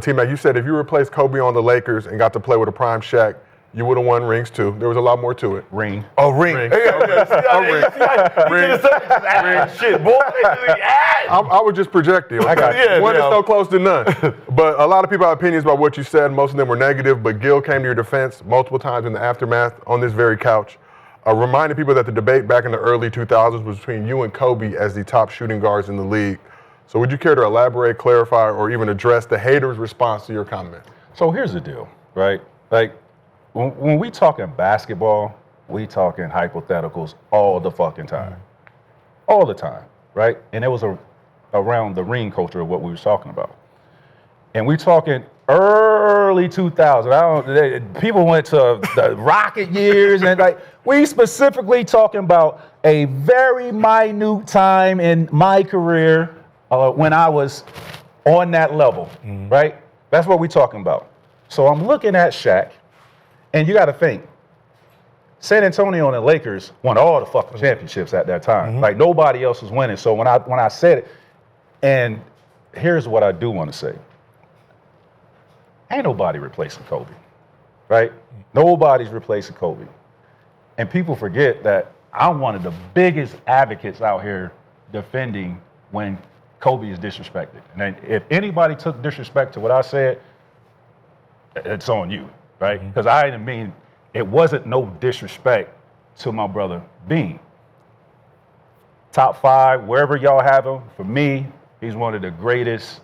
T-Mac, you said if you replaced Kobe on the Lakers and got to play with a prime Shaq, you would have won rings too. There was a lot more to it. Ring. Oh, ring. Ring. Shit, boy. I was just projecting. I got you. One is so close to none. But a lot of people have opinions about what you said. Most of them were negative, but Gil came to your defense multiple times in the aftermath on this very couch, reminding people that the debate back in the early 2000s was between you and Kobe as the top shooting guards in the league. So would you care to elaborate, clarify, or even address the haters' response to your comment? So here's the deal, right? Like, when we talking basketball, we talking hypotheticals all the fucking time. All the time, right? And it was around the ring culture of what we were talking about. And we talking early 2000s. People went to the Rocket years, and like, we specifically talking about a very minute time in my career when I was on that level, right? That's what we're talking about. So I'm looking at Shaq, and you got to think, San Antonio and the Lakers won all the fucking championships at that time. Like, nobody else was winning. So when I said it, and here's what I do want to say. Ain't nobody replacing Kobe, right? Nobody's replacing Kobe. And people forget that I'm one of the biggest advocates out here defending when Kobe is disrespected. And if anybody took disrespect to what I said, it's on you, right? Because I didn't mean, it wasn't no disrespect to my brother Bean. Top 5, wherever y'all have him, for me, he's one of the greatest,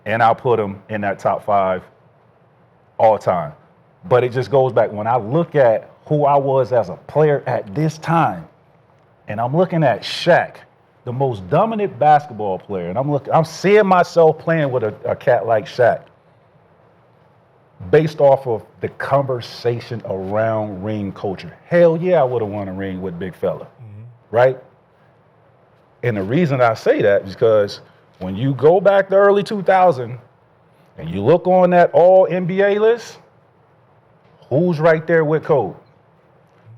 and I'll put him in that top 5 all time. But it just goes back, when I look at who I was as a player at this time, and I'm looking at Shaq, the most dominant basketball player, and I'm seeing myself playing with a cat like Shaq, based off of the conversation around ring culture. Hell yeah, I would have won a ring with Big Fella, right? And the reason I say that is because when you go back to early 2000 and you look on that all NBA list, who's right there with Kobe?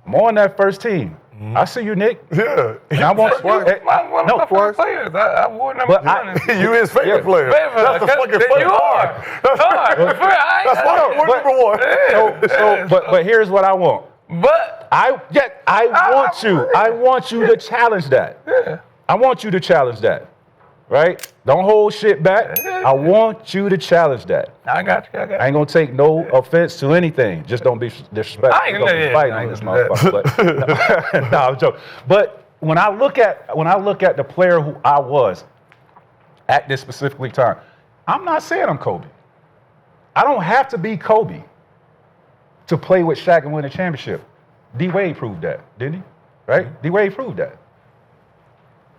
I'm on that first team. I see you, Nick. Yeah. And I want one of my favorite players. I wore number 20. You his favorite player. That's the fucking funny part. We're number one. But here's what I want. But I want you to challenge that. Yeah. I want you to challenge that. Right? Don't hold shit back. I want you to challenge that. I got you. I ain't gonna take no offense to anything. Just don't be disrespectful. I ain't gonna be fighting on this motherfucker. But, no, I'm joking. But when I look at the player who I was at this specific time, I'm not saying I'm Kobe. I don't have to be Kobe to play with Shaq and win a championship. D-Wade proved that, didn't he? Right? D-Wade proved that.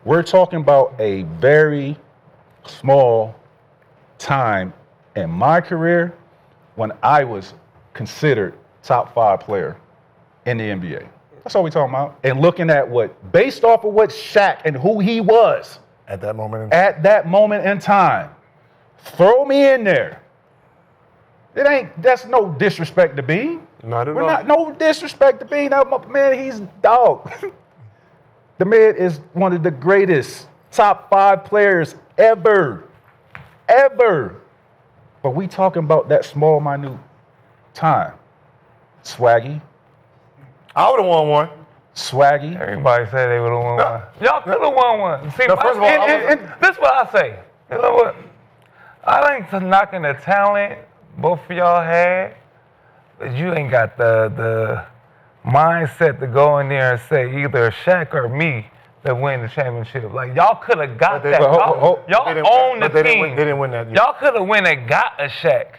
We're talking about a very small time in my career when I was considered top 5 player in the NBA. That's all we're talking about. And looking at based off of what Shaq and who he was at that moment in time, throw me in there. That's no disrespect to Bean. Not at all. No disrespect to Bean. Man, he's dog. The man is one of the greatest top 5 players ever. But we talking about that small, minute time. Swaggy. I would have won one. Swaggy. Everybody said they would have won one. Y'all could have won one. See, no, first of all, and this is what I say. You know what? I think to knocking the talent both of y'all had, but you ain't got the mindset to go in there and say either Shaq or me that win the championship. Like, y'all could have got that. Y'all own the team. They didn't win that. Y'all could have went and got a Shaq.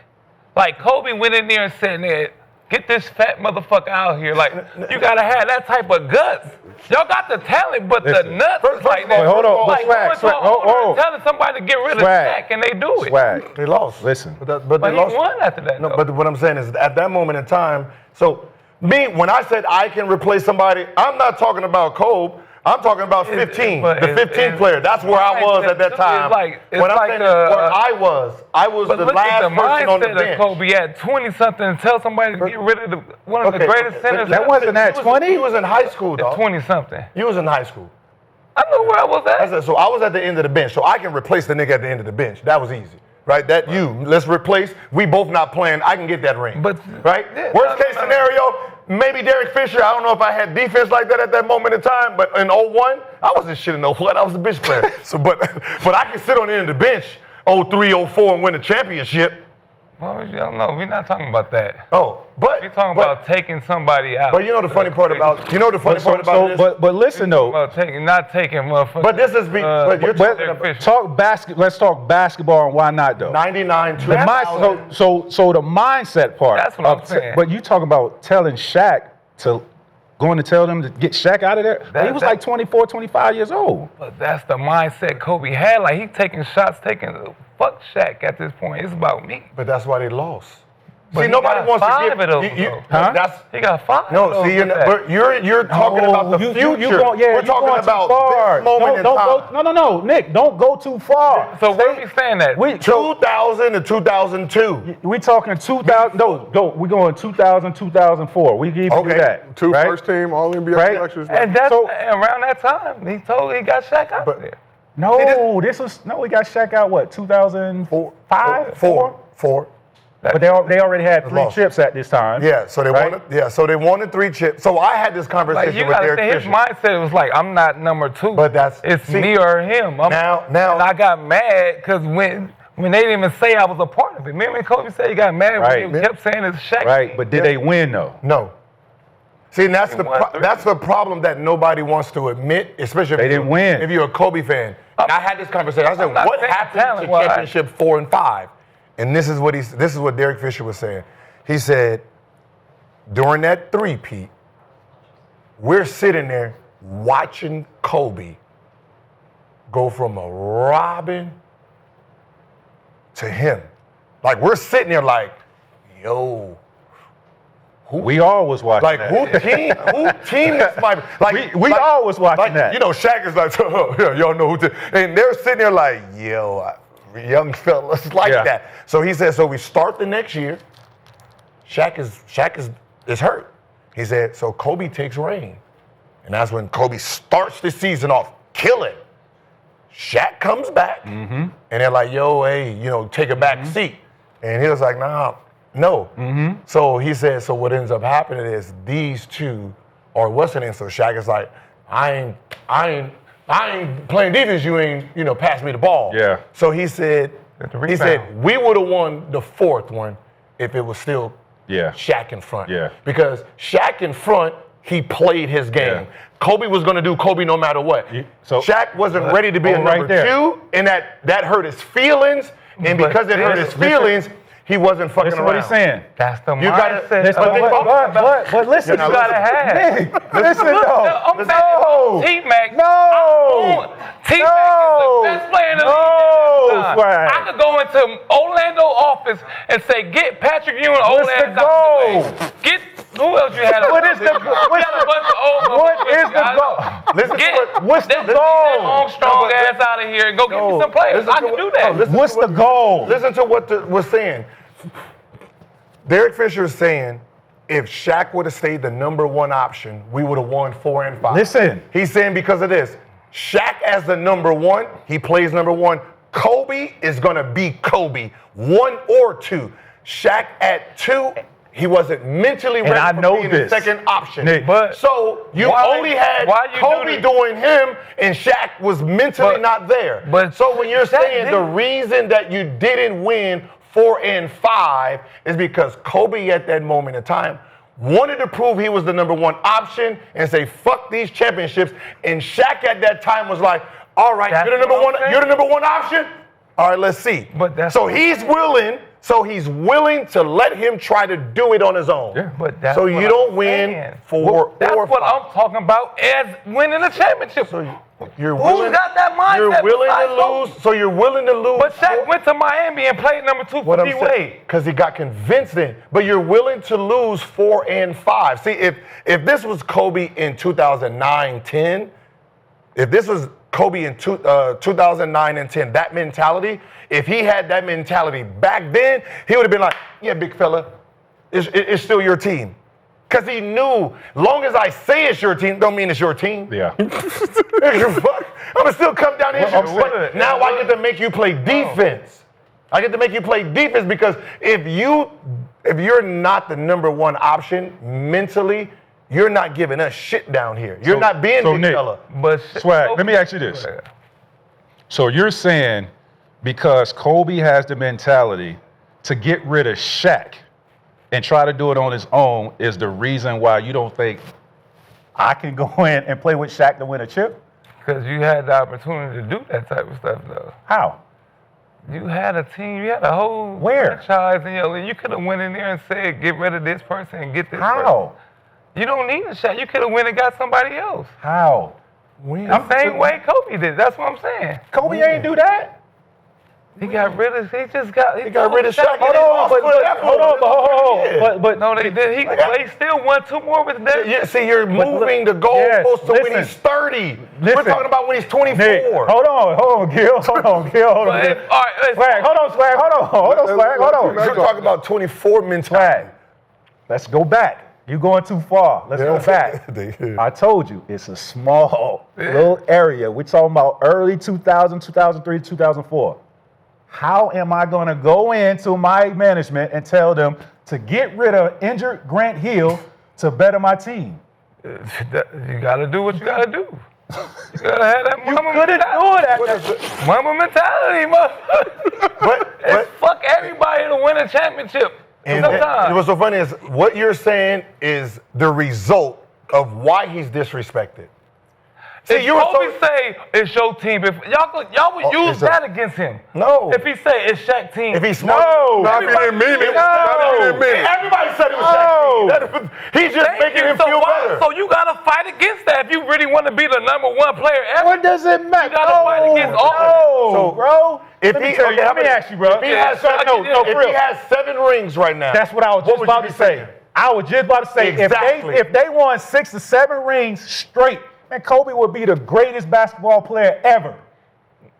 Like, Kobe went in there and said, get this fat motherfucker out here. Like, you got to have that type of guts. Y'all got the talent, but the nuts is like that. Hold on. Like, telling somebody to get rid of Shaq, and they do it. Swag. They lost. Listen. But But they he lost. won after that, No, though. but what I'm saying is at that moment in time, so me, when I said I can replace somebody, I'm not talking about Kobe. I'm talking about 15, the 15th player. That's where I was at that time. When I'm saying where I was the last person on the bench. But look at the mindset of Kobe at 20-something and tell somebody to get rid of one of the greatest centers. That wasn't at 20? He was in high school, dog. 20-something. He was in high school. I know where I was at. So I was at the end of the bench, so I can replace the nigga at the end of the bench. That was easy. right? That you. Let's replace. We both not playing. I can get that ring. But right? Worst case scenario, maybe Derek Fisher. I don't know if I had defense like that at that moment in time, but in 01, I wasn't shit in 01. I was a bench player. But I can sit on the end of the bench 03, 04 and win a championship. Well, I don't know. We're not talking about that. Oh, but we're talking about taking somebody out. But you know the funny part about this. But listen though. Not taking motherfuckers. But this is but you're talking about Let's talk basketball and why not though. 99 to so the mindset part. That's what I'm saying. But you talk about telling Shaq going to tell them to get Shaq out of there. He was like 24, 25 years old. But that's the mindset Kobe had. Like he taking shots, fuck Shaq at this point. It's about me. But that's why they lost. But see, nobody wants to give He got 5. No, see, you're talking about the future. We're talking about this moment in time. No, Nick, don't go too far. So where are we saying that? 2000 to 2002. We talking 2000. No, we going 2000, 2004. We give you that. Two first team All NBA selections. And that's around that time. He got Shaq out there. No, we got Shaq out what 2004, 4. But they already had 3 chips at this time. Yeah, so they wanted 3 chips. So I had this conversation with Derek Fisher. His mindset was like, I'm not number 2. But it's me or him. Now, and I got mad because when they didn't even say I was a part of it. Remember when Kobe said he got mad when he kept saying it's Shaq? Right, but did they win though? No. See, and that's the problem that nobody wants to admit, especially they didn't win. If you're a Kobe fan. I had this conversation. I said, what happened to championship 4 and 5? And this is what Derek Fisher was saying. He said, during that three-peat, we're sitting there watching Kobe go from a Robin to him. Like, we're sitting there like, yo. We all was watching like, that. Who team this might be? Like, we all was watching that. You know, Shaq is like, y'all know who and they're sitting there like, yo, young fellas like that. So he said, so we start the next year. Shaq is hurt. He said, so Kobe takes reign. And that's when Kobe starts the season off, kill it. Shaq comes back, and they're like, yo, hey, take a back seat. And he was like, no. So he said, so what ends up happening is these two are what's the name? So Shaq is like, I ain't playing defense. You ain't, pass me the ball. Yeah. So he said, we would have won the 4th one if it was still Shaq in front. Yeah. Because Shaq in front, he played his game. Yeah. Kobe was going to do Kobe no matter what. So Shaq wasn't ready to be a number 2, and that hurt his feelings. And because it hurt his feelings, he wasn't fucking around. What he's saying. That's the mindset. But listen, you gotta have. Listen, no. T-Mac. No. T-Mac is the best player in the league. I could go into Orlando office and say, get Patrick Ewing, Orlando. Get who else you had? What is the goal? What's the goal? Long, strong ass out of here and go get me some players. I can do that. What's the goal? Listen to what was saying. Derek Fisher is saying, if Shaq would have stayed the number 1 option, we would have won 4 and 5. Listen. He's saying because of this. Shaq as the number 1, he plays number 1. Kobe is going to be Kobe, 1 or 2. Shaq at 2, he wasn't mentally ready for being the second option. Nick, so you only had Kobe doing him, and Shaq was mentally not there. So when you're saying the reason that you didn't win 4 and 5 is because Kobe at that moment in time wanted to prove he was the number 1 option and say, fuck these championships. And Shaq at that time was like, all right, you're the number 1 option? All right, let's see. So he's willing to let him try to do it on his own. Yeah, but that's so you don't win 4 That's or 5. what I'm talking about as winning a championship. So you're willing, got that mindset? You're willing to lose. So you're willing to lose. But Shaq went to Miami and played number 2 for D-Wade. Because he got convinced in. But you're willing to lose 4 and 5. See, if this was Kobe in 2009-10, if this was Kobe in 2009 and 10, that mentality, if he had that mentality back then, he would have been like, yeah, big fella, it's still your team. Because he knew, long as I say it's your team, don't mean it's your team. Yeah. I'm going to still come down here. Now I get to make you play defense. I get to make you play defense because if you're not the number one option mentally, you're not giving us shit down here. You're not being big Nick, fella. But Swag, let me ask you this. So you're saying because Kobe has the mentality to get rid of Shaq and try to do it on his own is the reason why you don't think I can go in and play with Shaq to win a chip? Because you had the opportunity to do that type of stuff, though. How? You had a team, you had a whole franchise in your league. You could have went in there and said, get rid of this person and get this person. How? You don't need a shot. You could have went and got somebody else. How? The same way Kobe did. That's what I'm saying. Kobe ain't do that. He got rid of. He got rid of Shaq. Hold on, but no, they did. They still won 2 more with that. Yeah, see, you're moving the goalpost to when he's 30. We're talking about when he's 24. Nick, hold on, Gil. Hold on. All right, Swag, hold on, Swag. We're talking about 24 mentality. Swag, let's go back. You're going too far. Let's go back. I told you, it's a small little area. We're talking about early 2000, 2003, 2004. How am I going to go into my management and tell them to get rid of injured Grant Hill to better my team? You got to do what you got to do. You got to have that mama mentality. Mama mentality, motherfucker. Fuck everybody to win a championship. And what's so funny is what you're saying is the result of why he's disrespected. See, if Kobe say it's your team, if y'all would use that against him. No. If he say it's Shaq team. If he's smart. Not if he didn't mean it. Everybody said it was Shaq team. He's just making him feel better. So you got to fight against that if you really want to be the number one player ever. What does it matter? You got to fight against all. So, bro, let me ask you, bro. If he has 7 rings right now. That's what I was just about to say. I was just about to say, if they won 6 or 7 rings straight, man, Kobe would be the greatest basketball player ever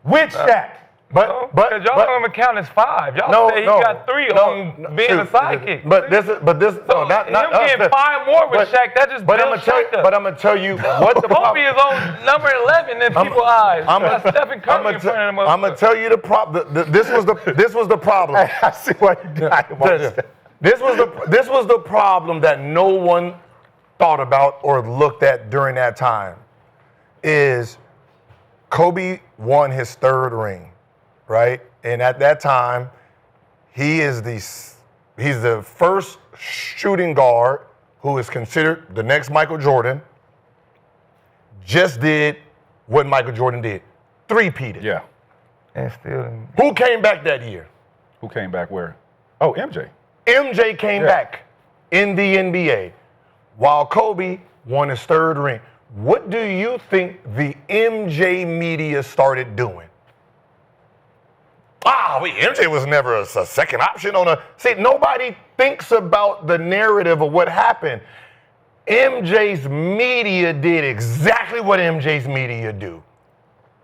with Shaq. But y'all don't even count as 5. Y'all say he got 3 on being a sidekick. But this not getting 5 more with Shaq. That just But I'm gonna tell you what the Kobe is on number 11 in people's eyes. Stephen Curry in front of him. I'm gonna tell you the problem. This was the problem. I see what you're talking about. This was the problem that no one thought about or looked at during that time. Is Kobe won his 3rd ring, right? And at that time, he's the first shooting guard who is considered the next Michael Jordan. Just did what Michael Jordan did, 3-peated. Yeah. And still. Who came back that year? Who came back where? Oh, MJ. MJ came back in the NBA, while Kobe won his 3rd ring. What do you think the MJ media started doing? MJ was never a second option on a... See, nobody thinks about the narrative of what happened. MJ's media did exactly what MJ's media do.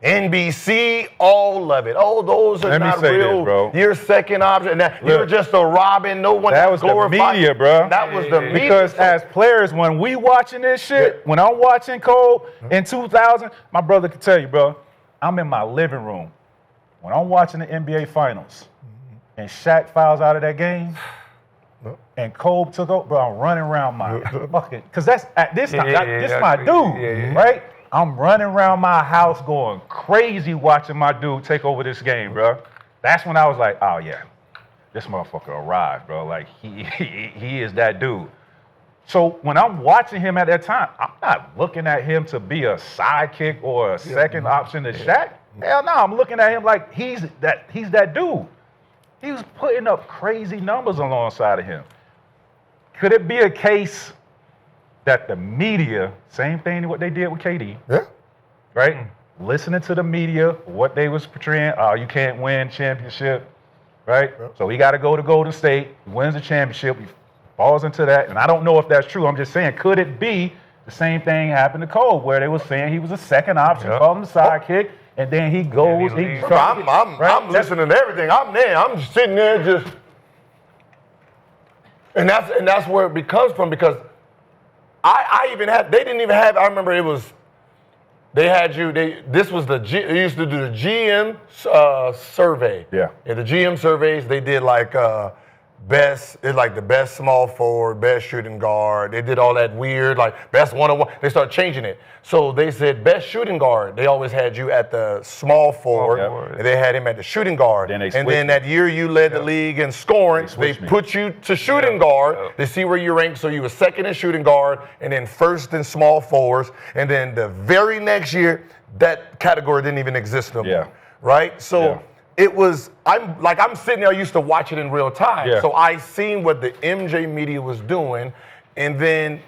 NBC, all of it. Oh, those are not real. Bro. You're second option. You're just a Robin. No one that was glorified. The media, bro. That was the media. Because as players, when we watching this shit, when I'm watching Kobe in 2000, my brother can tell you, bro, I'm in my living room. When I'm watching the NBA Finals and Shaq fouls out of that game and Kobe took over, bro, I'm running around my fucking, because that's at this time, this is my dude, right? I'm running around my house going crazy watching my dude take over this game, bro. That's when I was like, oh, yeah, this motherfucker arrived, bro. Like, he is that dude. So when I'm watching him at that time, I'm not looking at him to be a sidekick or a second option to Shaq. Hell no, I'm looking at him like he's that dude. He was putting up crazy numbers alongside of him. Could it be a case that the media, same thing what they did with KD, right? Listening to the media, what they was portraying, you can't win championship, right? So he got to go to Golden State, he wins the championship, he falls into that, and I don't know if that's true. I'm just saying, could it be the same thing happened to Kobe, where they were saying he was a second option, called him the sidekick, and then he goes. I'm listening to everything. I'm there. I'm just sitting there, just, and that's where it becomes from, because I even had. They didn't even have. I remember it was They had you. This was they used to do the GM survey. Yeah. In the GM surveys, they did like the best small forward, best shooting guard. They did all that weird like best one-on-one. They started changing it. So they said best shooting guard. They always had you at the small forward, and they had him at the shooting guard. And then that year you led the league in scoring. They put you to shooting guard to see where you ranked. So you were second in shooting guard, and then first in small forwards. And then the very next year, that category didn't even exist no more. Yeah. Right? So it was, I'm sitting there, I used to watch it in real time. Yeah. So I seen what the MJ media was doing. And then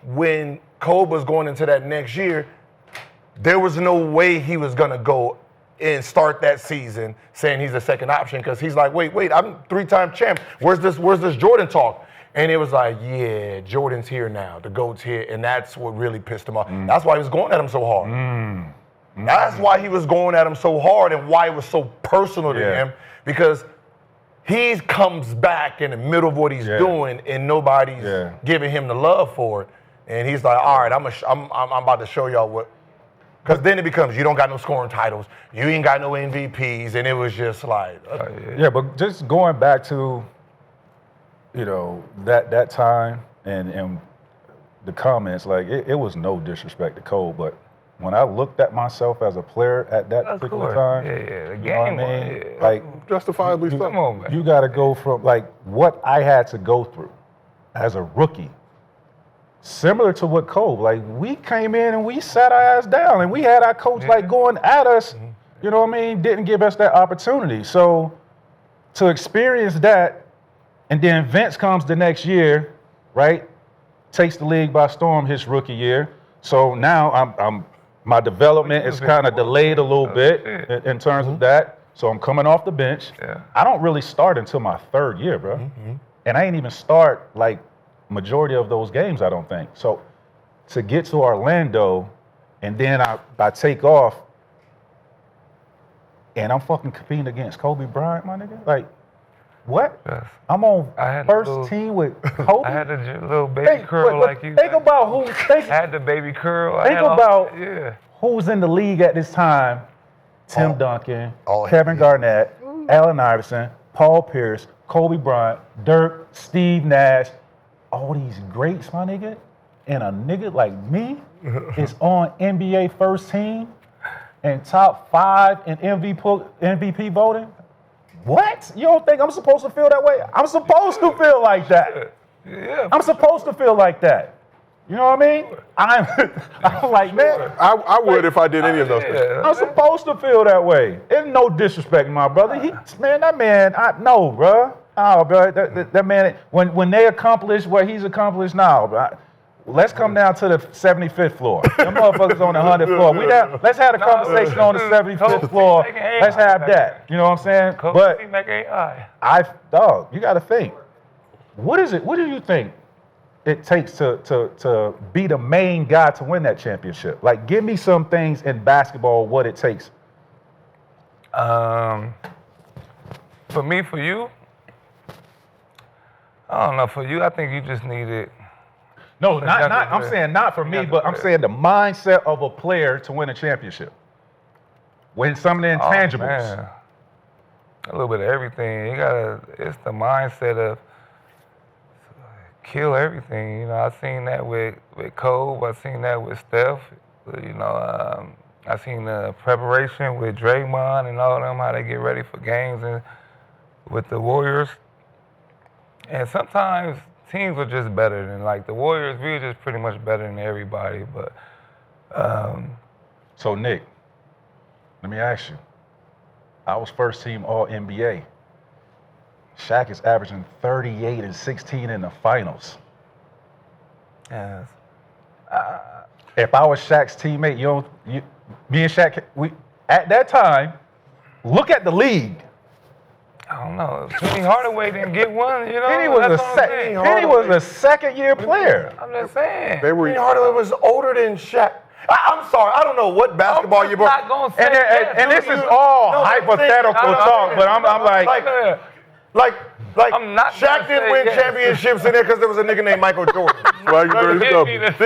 when Kobe was going into that next year, there was no way he was going to go and start that season saying he's a second option, because he's like, wait, I'm 3-time champ. Where's this Jordan talk? And it was like, yeah, Jordan's here now. The GOAT's here. And that's what really pissed him off. That's why he was going at him so hard. That's why he was going at him so hard and why it was so personal to him, because he comes back in the middle of what he's doing and nobody's giving him the love for it. And he's like, all right, I'm about to show y'all what. Because then it becomes, you don't got no scoring titles, you ain't got no MVPs, and it was just like. But just going back to, that time and the comments, like it was no disrespect to Cole, but when I looked at myself as a player at that particular time, the you game, know what I mean? Like justifiably so. Come on, man. You got to go from like what I had to go through as a rookie. Similar to what Kobe, like we came in and we sat our ass down and we had our coach like going at us, you know what I mean? Didn't give us that opportunity. So to experience that, and then Vince comes the next year, right? Takes the league by storm his rookie year. So now my development is kind of delayed a little bit in terms of that. So I'm coming off the bench. I don't really start until my third year, bro. And I ain't even start like majority of those games, I don't think. So to get to Orlando, and then I take off, and I'm fucking competing against Kobe Bryant, my nigga. Like, what? I'm on first team with Kobe. I had a little baby curl like you. Think about who. I had the baby curl. Think about who's in the league at this time. Tim Duncan, Kevin Garnett, Allen Iverson, Paul Pierce, Kobe Bryant, Dirk, Steve Nash. All these greats, my nigga, and a nigga like me is on NBA first team and top 5 in MVP voting. What? You don't think I'm supposed to feel that way? I'm supposed to feel like that. I'm supposed to feel like that. You know what I mean? I'm like, man. I would if I did any of those things. I'm supposed to feel that way. There's no disrespect, my brother. That man, I know, bro. Oh, bro, that man, when they accomplish what he's accomplished now, bro, let's come down to the 75th floor. Them motherfuckers on the 100th floor. Let's have a conversation on the 75th floor. Let's have that. You know what I'm saying? But you got to think. What is it? What do you think it takes to be the main guy to win that championship? Like, give me some things in basketball, what it takes. For me, for you, I don't know. For you, I think you just need it. No, not. I'm saying not for me, but I'm saying the mindset of a player to win a championship. Win some of the intangibles. A little bit of everything. It's the mindset of kill everything. You know, I've seen that with Kobe. I've seen that with Steph. You know, I've seen the preparation with Draymond and all of them, how they get ready for games and with the Warriors. And sometimes teams are just better than, like, the Warriors, we were just pretty much better than everybody. But So, Nick, let me ask you. I was first team All-NBA. Shaq is averaging 38 and 16 in the finals. Yes. If I was Shaq's teammate, me and Shaq, at that time, look at the league. I don't know. Penny Hardaway didn't get one, you know? Penny was a second-year player. I'm just saying. Penny Hardaway was older than Shaq. I'm sorry, I don't know what basketball you're not going to say and this is all hypothetical talk, but I'm like, Like, I'm not Shaq didn't win championships in there because there was a nigga named Michael Jordan. Do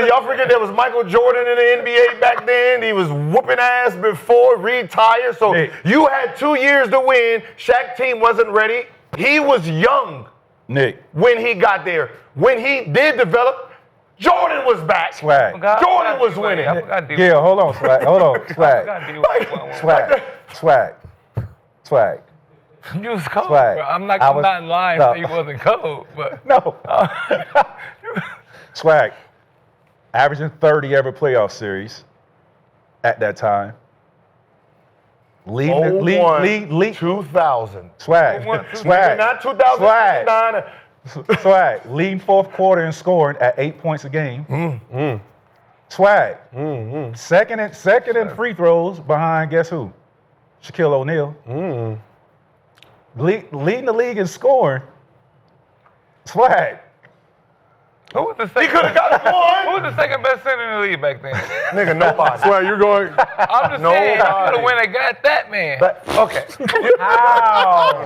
y'all forget there was Michael Jordan in the NBA back then? He was whooping ass before, retired. So you had 2 years to win. Shaq team wasn't ready. He was young when he got there. When he did develop, Jordan was back. Swag. Jordan was winning. Yeah, hold on, Swag. Hold on, Swag. Swag. You was cold, Swag. bro. I'm not lying that he wasn't cold, but no. Swag. Averaging 30 every playoff series at that time. Lead 2000. Swag. Not 2009. Swag. Leading fourth quarter in scoring at 8 points a game. Swag. Second in free throws behind guess who? Shaquille O'Neal. Leading the league in scoring. Swag. Who was the second? He could have got one. Who was the second best center in the league back then? Nigga, nobody. Swag, you're going. I'm just saying, I could have went and got that man. Okay. How?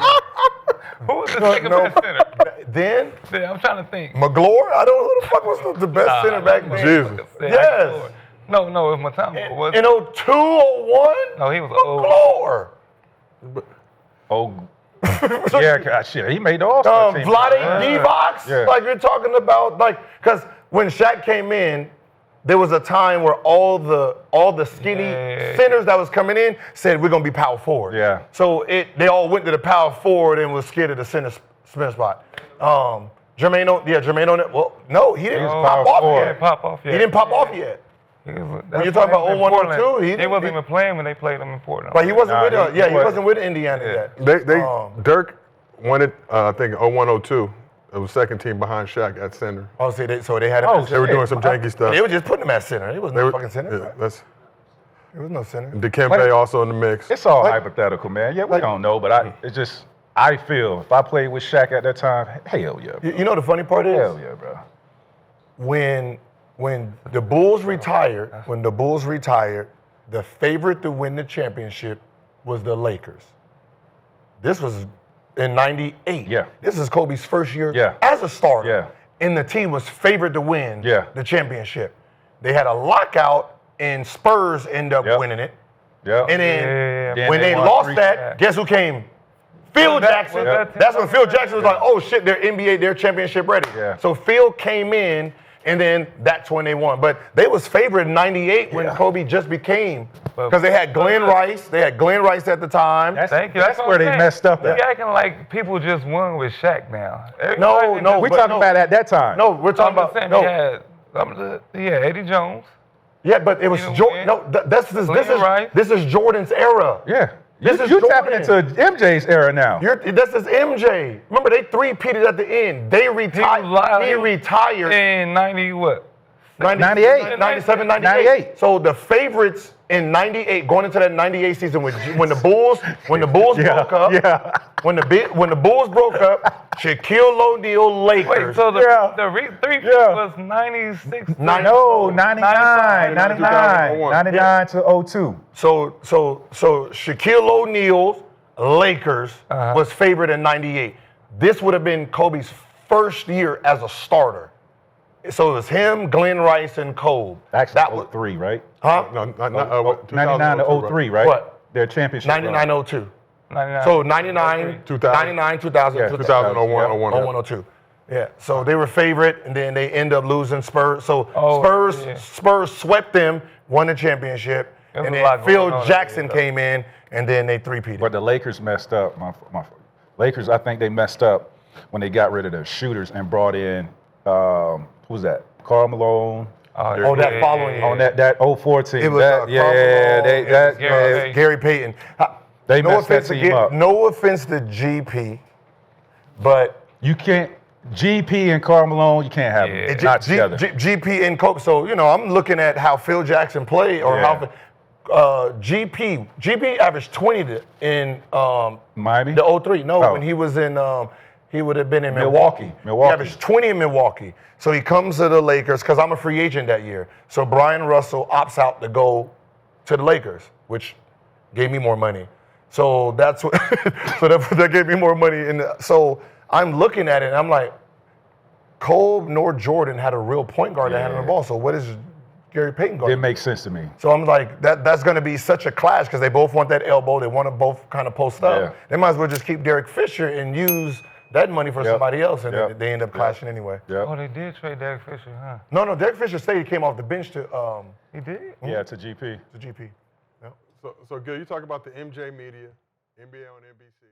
Who was the second best center? Then? I'm trying to think. McGlure? I don't know who the fuck was the best center back then. Jesus. Yes. No, it was Matamba. In 02, 01? No, he was McGlure. Oh. Yeah, shit, he made the All-Star team. Vlade Divac, like you're talking about, like, because when Shaq came in, there was a time where all the skinny centers that was coming in said we're gonna be power forward. Yeah. So they all went to the power forward and was scared of the center spot. Jermaine on it. Well, no, he didn't pop off yet. He didn't pop off yet. When you're talking about 01, 02, he wasn't even playing when they played him in Portland. But he wasn't he wasn't with Indiana yet. Dirk won it, I think, 01, 02. It was second team behind Shaq at center. Oh, so they had him. They were doing some janky stuff. They were just putting him at center. He was no fucking center. Yeah, there was no center. Dikembe also in the mix. It's all hypothetical, man. Yeah, we don't know, but I feel if I played with Shaq at that time, hell yeah. Bro. You know the funny part is? Hell yeah, bro. When the Bulls retired, the favorite to win the championship was the Lakers. This was in 98. Yeah. This is Kobe's first year as a starter. Yeah. And the team was favored to win the championship. They had a lockout and Spurs ended up winning it. Yeah. And then when they lost that, guess who came? Phil Jackson. That's when Phil Jackson was like, oh shit, they're championship ready. Yeah. So Phil came in, and then that's when they won. But they was favored in 98 when Kobe just became, because they had Glenn Rice. They had Glenn Rice at the time. Thank you. That's where they messed up at. You acting like people just won with Shaq now. No. We're talking about at that time. No, we're talking about. Eddie Jones. Yeah, but it was Jordan. No, this is Jordan's era. Yeah. This is you Jordan. tapping into MJ's era now. This is MJ. Remember, they three-peated at the end. They retired. He retired in 90 what? 98. 97, 98. So the favorites in 98, going into that 98 season when the Bulls broke up. When the Bulls broke up, Shaquille O'Neal, Lakers. Wait, so the three was 96. No, 99 to 02. So Shaquille O'Neal's Lakers was favored in 98. This would have been Kobe's first year as a starter. So it was him, Glenn Rice, and Kobe. Actually, that was 03, right? Huh? No, 99 to 03, right? What? Their championship. 99, 02. 99. So 99, 2000, 2001, 02. Yeah. So they were favorite, and then they end up losing Spurs. So Spurs swept them, won the championship, and then Phil Jackson came in, and then they three-peated. But the Lakers messed up. My Lakers, I think they messed up when they got rid of their shooters and brought in. Who was that? Karl Malone. That following year. On that 04 team. It was Gary Payton. They messed that team up. No offense to GP, but you can't. GP and Karl Malone, you can't have them not together. GP and Kobe. So I'm looking at how Phil Jackson played, or how GP averaged 20 in Miami. The 03. No, when he was in. He would have been in Milwaukee. He averaged 20 in Milwaukee. So he comes to the Lakers because I'm a free agent that year. So Brian Russell opts out to go to the Lakers, which gave me more money. So that's what. So that gave me more money. And so I'm looking at it and I'm like, Kobe nor Jordan had a real point guard that handled the ball. So what is Gary Payton going to do? It makes sense to me. So I'm like, that's going to be such a clash because they both want that elbow. They want to both kind of post up. Yeah. They might as well just keep Derek Fisher and use that money for somebody else, and they end up clashing anyway. Yep. Oh, they did trade Derek Fisher, huh? No, Derek Fisher stayed. He came off the bench to. He did? Yeah, to GP. To GP. Yep. So Gil, you talk about the MJ media, NBA on NBC.